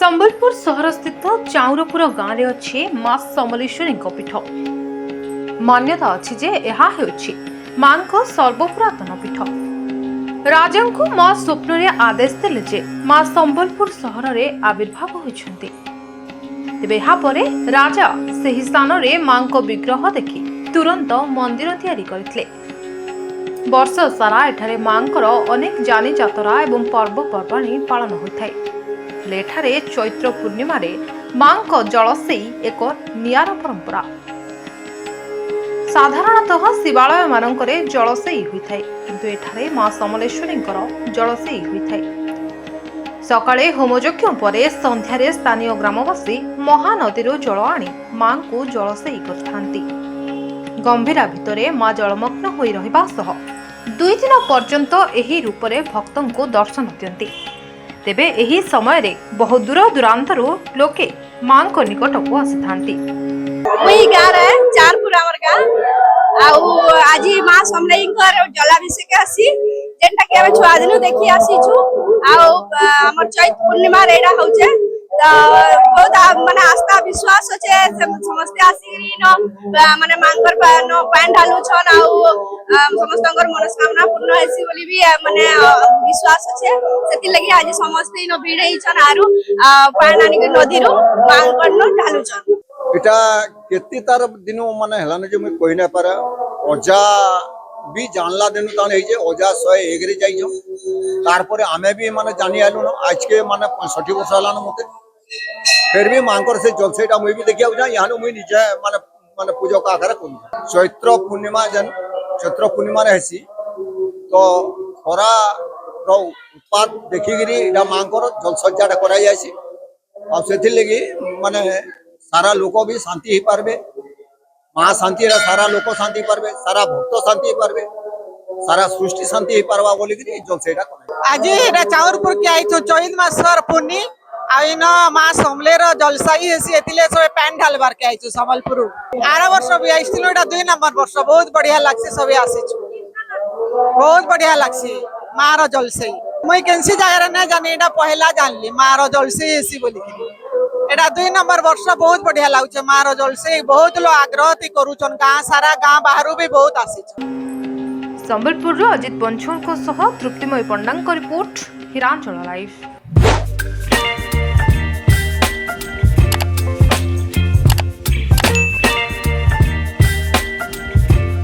संबलपुर सहर स्थित चाउरपुर गाँव में अच्छी माँ समलेश्वरी पीठ। मान्यता अच्छी जे यह हेउछि मां को सर्वपुरातन पीठ। राजा को माँ स्वप्न रे आदेश देले जे माँ संबलपुर सहर रे आविर्भाव होइछन्ति। तेबे यहाँ परे राजा सही स्थान रे मां को विग्रह देखि तुरंत मंदिर तैयारी करथिले। वर्ष सारा एठारे मांकर अनेक जानी जातरा एवं पर्वपर्वाणी पालन होइथाय। एठारे चैत्र पूर्णिमा रे मां को जलसेई एक नियारा परंपरा। साधारणतः शिवालय मानकरे जलसेई होइथाय, किंतु एठारे मां समलेश्वरींकर जलसेई होइथाय। सकाळे होमयज्ञ परे संध्यारे स्थानीय ग्रामवासी महानदीरो जल आनी मां को जलसेई करथांती। गंभीरा भितरे मां जलमग्न होई रहिबा सह 2 दिन पर्यंत एही रूपरे भक्तंको दर्शन दियंती। तेबे एही समय रे बहु दूर दूरांतरु लोके मां को निकट को आसिथांती। मुई गाँव रे चारपुर हमर गाँव आउ आज मां समलेईंकर जलाभिषेक आसी जेंटा के हम छुआ दिनु देखि आसीछु। आउ हमर चैत पूर्णिमा रे एडा होचे त बहुत माने आस्था विश्वास होचे समस्त आसी न माने मांगर पान ढालु छन आउ समस्तंकर मनोकामना पूर्ण हेसी बोली भी माने विश्वास होचे। सेति लगी आज समस्त इन भीड़ ही छन आरु पान आनी के नदी रो मांगर न ढालु छन। इटा केती तार दिनो माने हलाने जे मैं कोई ना पारा ओजा भी जानला देनु ताने हे जे ओजा 101 रे जाई जो तार परे आमे भी माने जानि आलु न आज के माने 65 वर्ष हलान मते फिर भी मांकर से जलसेटा मुई भी देखिया जा यानो मुई निजे माने माने पूजा का आकर कोन चैत्र पूर्णिमा जन चैत्र पूर्णिमा रे हेसी तो खरा रो उत्पाद देखि गिरी एडा मांकर जलसज्जाटा कराई जायसी आ सेथि लगी माने सारा लोक भी शांति ही पारबे। मां शांति रे सारा लोक शांति पारबे, सारा भक्त शांति पारबे, सारा सृष्टि शांति ही पारवा बोली कि जलसेटा करे। आज एटा चाउरपुर के आई तो चैत मासर पूर्णी आइन मां समलेर जलसाई हेसी एतिले सब पैन ढालबार के आइछु संबलपुर। आरा वर्ष भी आइथिलो एटा 2 नंबर वर्ष बहुत बढ़िया लागसी सब आसीछु बहुत बढ़िया लागसी मां रो जलसाई। मुई केनसी जगह रे ना जानि एटा पहला जानली मां रो जलसाई हेसी बोली कि एटा 2 नंबर वर्ष बहुत बढ़िया लागुचे मां रो जलसाई। बहुत लोग आग्रह ती करूछन गां सारा गां बाहरु भी बहुत आसीछ। संबलपुर अजित बंछोर को सह तृप्तिमय पंडांग रिपोर्ट हिरांचल लाइव।